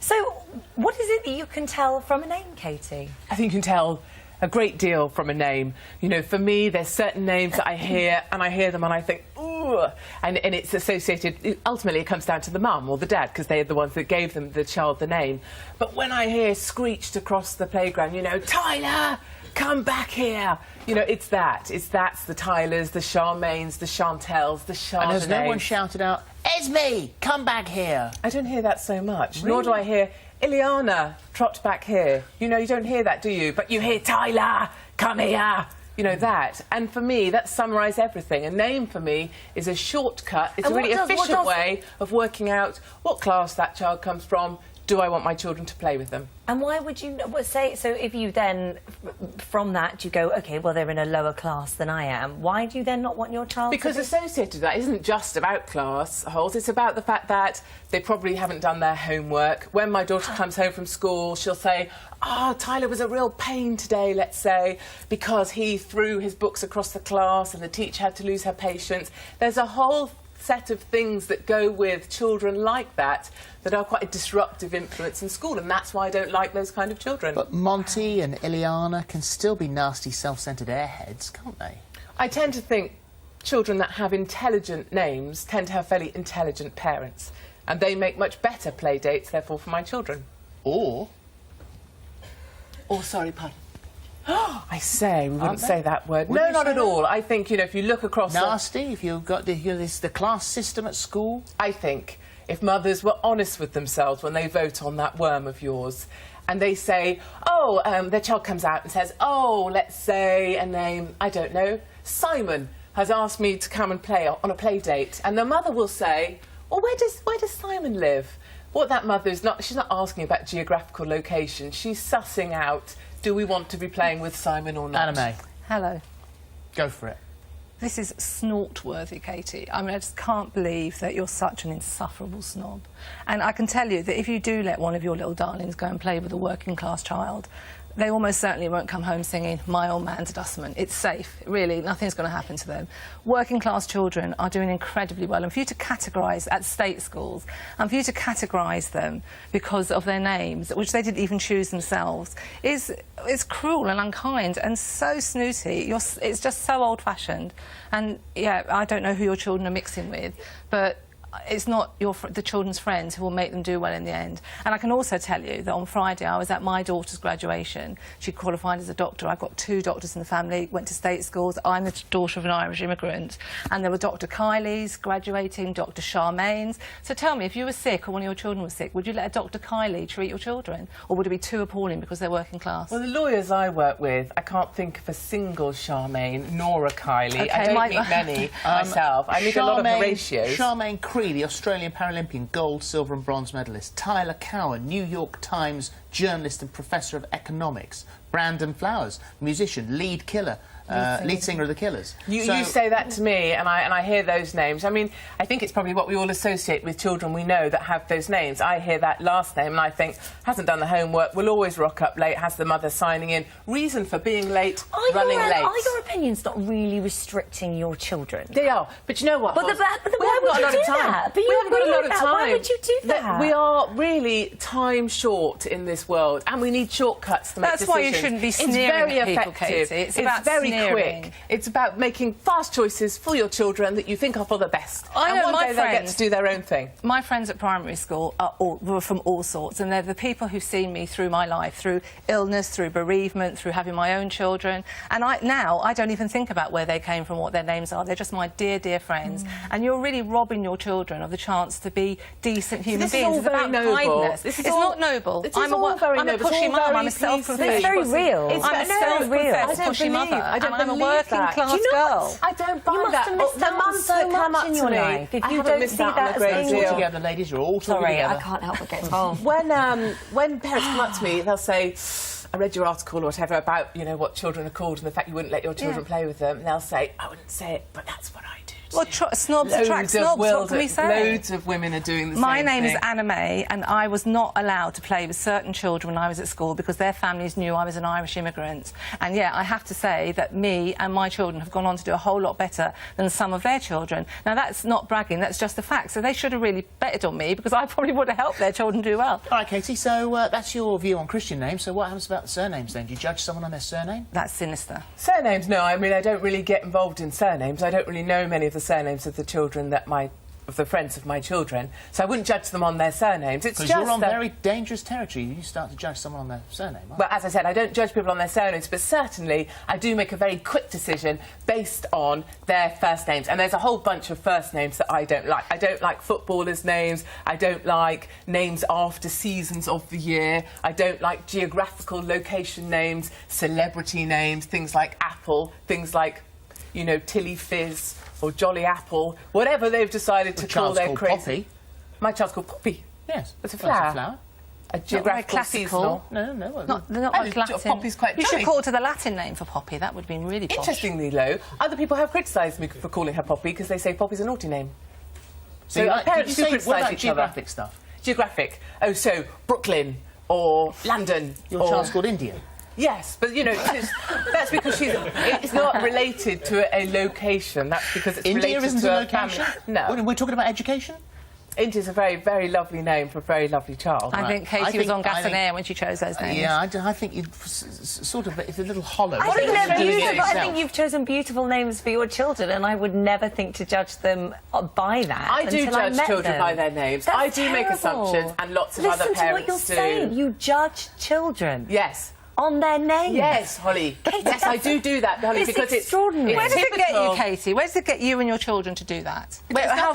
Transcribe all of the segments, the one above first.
So, what is it that you can tell from a name, Katie? I think you can tell a great deal from a name. You know, for me, there's certain names that I hear, and I hear them and I think, ooh, and it's associated, ultimately it comes down to the mum or the dad, because they're the ones that gave the child the name. But when I hear screeched across the playground, you know, Tyler, come back here! You know, that's the Tylers, the Charmaines, the Chantels, the Chardonnays. And has no one shouted out, Esme, come back here? I don't hear that so much, Really? nor do I hear, Ileana, trot back here. You know, you don't hear that, do you? But you hear, Tyler, come here! You know, that. And for me, that summarises everything. A name, for me, is a shortcut. It's a really efficient way of working out what class that child comes from. Do I want my children to play with them? And why would you say, so if you then, from that, you go, OK, well, they're in a lower class than I am, why do you then not want your child because to be... associated with that isn't just about class holes, it's about the fact that they probably haven't done their homework. When my daughter comes home from school, she'll say, oh, Tyler was a real pain today, let's say, because he threw his books across the class and the teacher had to lose her patience. There's a whole set of things that go with children like that are quite a disruptive influence in school, and that's why I don't like those kind of children. But Monty and Ileana can still be nasty, self-centred airheads, can't they? I tend to think children that have intelligent names tend to have fairly intelligent parents, and they make much better play dates, therefore, for my children. Or, Sorry, pardon. I say, we wouldn't they? say that word. Wouldn't No, you not say at that? all. I think, you know, if you look across... nasty, if you've got the class system at school? I think if mothers were honest with themselves when they vote on that worm of yours, and they say, oh, their child comes out and says, oh, let's say a name, I don't know, Simon has asked me to come and play on a play date, and the mother will say, well, where does Simon live? What that mother is not, she's not asking about geographical location, she's sussing out, do we want to be playing with Simon or not? Anna May. Hello. Go for it. This is snort-worthy, Katie. I mean, I just can't believe that you're such an insufferable snob. And I can tell you that if you do let one of your little darlings go and play with a working-class child, they almost certainly won't come home singing My Old Man's a Dustman. It's safe, really, nothing's going to happen to them. Working-class children are doing incredibly well, and for you to categorise at state schools, and for you to categorise them because of their names, which they didn't even choose themselves, is cruel and unkind and so snooty. It's just so old-fashioned. And, yeah, I don't know who your children are mixing with, but it's not the children's friends who will make them do well in the end. And I can also tell you that on Friday I was at my daughter's graduation. She qualified as a doctor. I've got 2 doctors in the family, went to state schools. I'm the daughter of an Irish immigrant. And there were Dr. Kylie's graduating, Dr. Charmaine's. So tell me, if you were sick or one of your children was sick, would you let a Dr. Kylie treat your children? Or would it be too appalling because they're working class? Well, the lawyers I work with, I can't think of a single Charmaine nor a Kylie. Okay, I don't meet many myself. I meet a lot of Horatios. Charmaine Cree, the Australian Paralympian gold, silver and bronze medalist. Tyler Cowan, New York Times journalist and professor of economics. Brandon Flowers, musician, lead singer of the Killers. You say that to me, and I hear those names. I mean, I think it's probably what we all associate with children we know that have those names. I hear that last name, and I think, hasn't done the homework, will always rock up late, has the mother signing in. Reason for being late, running late. Are your opinions not really restricting your children? They are, but you know what? But why would you do that? We haven't got a lot of time. Why would you do that? We are really time short in this world, and we need shortcuts to make decisions. That's why you shouldn't be sneering at people, Katie. It's about very sneering. quick. It's about making fast choices for your children that you think are for the best. I know, and one day they'll get to do their own thing. My friends at primary school were from all sorts, and they're the people who've seen me through my life, through illness, through bereavement, through having my own children. And now I don't even think about where they came from, what their names are. They're just my dear, dear friends. And you're really robbing your children of the chance to be decent human beings. It's about kindness. It's not noble. I'm a pushy mum. I'm a self-professed. It's very real. I'm a self-professed pushy mother. And I'm a working-class girl. I don't buy that. You must have missed out so much in your life if you don't see that as being... You're all together, ladies, you're all talking Sorry, together. I can't help but get involved. When parents come up to me, they'll say, I read your article or whatever about, you know, what children are called and the fact you wouldn't let your children play with them, and they'll say, I wouldn't say it, but that's what I do. Well, snobs Loads attract of snobs, what wilder- can we say? Loads of women are doing the My same name thing. is Anna May, and I was not allowed to play with certain children when I was at school because their families knew I was an Irish immigrant. And yeah, I have to say that me and my children have gone on to do a whole lot better than some of their children. Now, that's not bragging, that's just a fact. So they should have really betted on me because I probably would have helped their children do well. All right, Katie, so that's your view on Christian names. So what happens about the surnames then? Do you judge someone on their surname? That's sinister. Surnames, no. I mean, I don't really get involved in surnames. I don't really know many of the surnames of the children of the friends of my children, so I wouldn't judge them on their surnames. It's Because just you're on that- very dangerous territory. You start to judge someone on their surname, aren't Well, as I said, I don't judge people on their surnames, but certainly I do make a very quick decision based on their first names. And there's a whole bunch of first names that I don't like. I don't like footballers' names. I don't like names after seasons of the year. I don't like geographical location names, celebrity names, things like Apple, things like, you know, Tilly Fizz or Jolly Apple, whatever they've decided to call child's their called crazy... Poppy. My child's called Poppy. Yes. It's a Well, flower. it's a flower. A geographical classical. seasonal. No. They're not Oh, like Latin. Poppy's quite You should jolly. call it to the Latin name for Poppy. That would have been really posh. Interestingly, though, other people have criticised me for calling her Poppy because they say Poppy's a naughty name. So So you our like, did you parents do say, criticise what about each geographic other. stuff? Geographic. Oh, so Brooklyn or London. Your or... child's called India. Yes, but, you know, that's because it's not related to a location. That's because it's India related isn't to a a location? family. No. We're talking about education? India's a very, very lovely name for a very lovely child. I think Katie I was think- on gas I and think- air when she chose those names. Yeah, I think you've sort of... It's a little hollow. I think, What they're are you doing it beautiful. I yourself? think you've chosen beautiful names for your children, and I would never think to judge them by that. I do until I judge met children them. by their names. That's I do make terrible. assumptions, and lots of Listen other to what parents you're do. saying. You judge children Yes. on their names. Yes, Holly. Katie, Yes, I that's- do that, Holly, it's because extraordinary. Where it's does it get you, typical. Katie? Where does it get you and your children to do that? How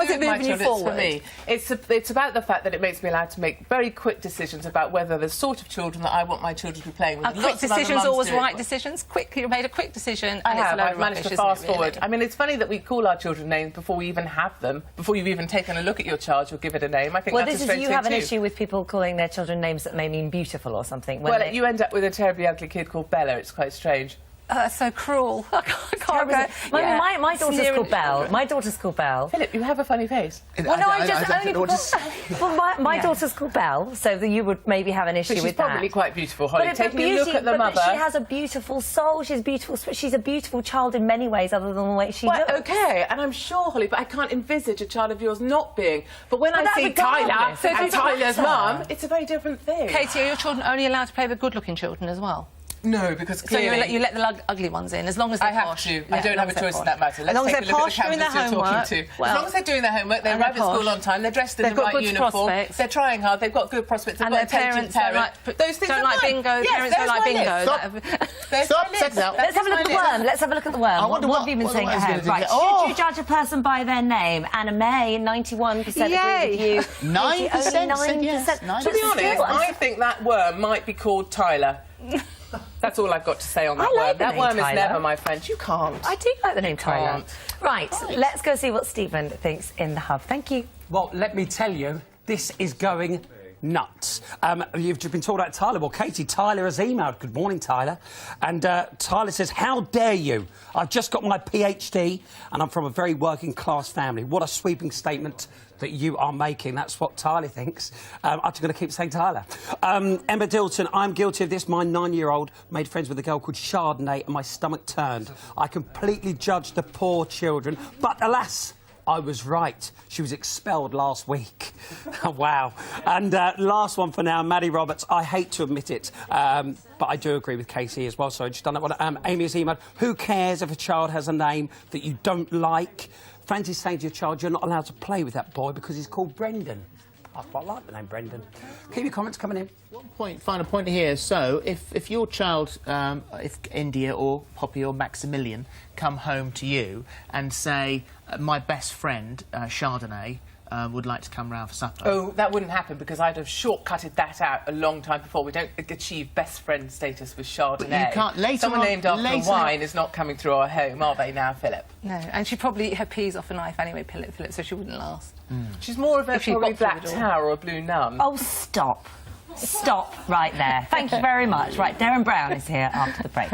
is it moving you It's forward? for me. It's about the fact that it makes me allowed to make very quick decisions about whether the sort of children that I want my children to be playing with. Are And quick lots of other decisions mums always do it. right decisions? Quick, you made a quick decision. I and it's a have. load I've of managed rubbish, to fast isn't it, forward. really? I mean, it's funny that we call our children names before we even have them, before you've even taken a look at your child, you'll give it a name. I think Well, that's this a is strange you thing have an too. issue with people calling their children names that may mean beautiful or something. when Well, they- you end up with a terribly ugly kid called Bella. It's quite strange. That's so cruel. I can't Terrible, go. isn't it? Yeah. My daughter's Sneering called at Belle. children. My daughter's called Belle. Philip, you have a funny face. Well, no, I just don't only know what to say. Well, my Yeah. daughter's called Belle, so that you would maybe have an issue But she's with probably that. quite beautiful, Holly. But Taking a look at the mother... she has a beautiful soul. She's beautiful. She's a beautiful child in many ways, other than the way she Well, looks. OK, and I'm sure, Holly, but I can't envisage a child of yours not being. But when I that's see Tyler regardless. So it and doesn't Tyler's matter. mum, it's a very different thing. Katie, are your children only allowed to play with good-looking children as well? No, because So clearly... you let the ugly ones in, as long as they're I have posh. to. Yeah, I don't as have long a as they're choice in posh. that matter. As Let's long as take a they're look at posh, the doing their candidates you're homework. talking to. Well, As long as they're doing their homework, they and arrive they're at school posh. on time, they're dressed in They've the got right good uniform, prospects. they're trying hard, they've got good prospects, they've And got their intelligent parents Those things don't are like fine. bingo. Yes, Parents don't there's like my bingo. list. There's Stop, my set it list. out. Let's have a look at the worm. Let's have a look at the worm. I wonder what what- have you been what saying the worm's ahead? gonna do. Right, Oh. should you judge a person by their name? Anna May, 91% agree Yay. with you. 9% Katie, said only yes, 9%. 9%. To be honest, Still, I think that worm might be called Tyler. That's all I've got to say on that I like worm. the That name worm is Tyler. never my friend. You can't. I do like the name Tyler. Can't. Right, let's go see what Stephen thinks in the hub. Thank you. Well, let me tell you, this is going nuts. You've been talking about Tyler. Well, Katie, Tyler has emailed. Good morning, Tyler. And Tyler says, how dare you? I've just got my PhD and I'm from a very working class family. What a sweeping statement that you are making. That's what Tyler thinks. I'm just going to keep saying Tyler. Emma Dilton, I'm guilty of this. My 9-year-old made friends with a girl called Chardonnay and my stomach turned. I completely judged the poor children, but alas, I was right. She was expelled last week. Wow. And last one for now, Maddie Roberts. I hate to admit it, but I do agree with Casey as well. So I just done that one. Amy has emailed, who cares if a child has a name that you don't like? Francie's saying to your child, you're not allowed to play with that boy because he's called Brendan. I quite like the name Brendan. Keep your comments coming in. Final point here. So, if your child, if India or Poppy or Maximilian come home to you and say, my best friend, Chardonnay, would like to come round for supper. Oh, that wouldn't happen because I'd have shortcutted that out a long time before. We don't achieve best friend status with Chardonnay. But you can't- later Someone on- named after later wine on- is not coming through our home, are they now, Philip? No, and she'd probably eat her peas off a knife anyway, Philip, so she wouldn't last. She's more of a If she probably got through black it all. tower or a blue nun. Oh, stop. Stop right there. Thank you very much. Right, Darren Brown is here after the break.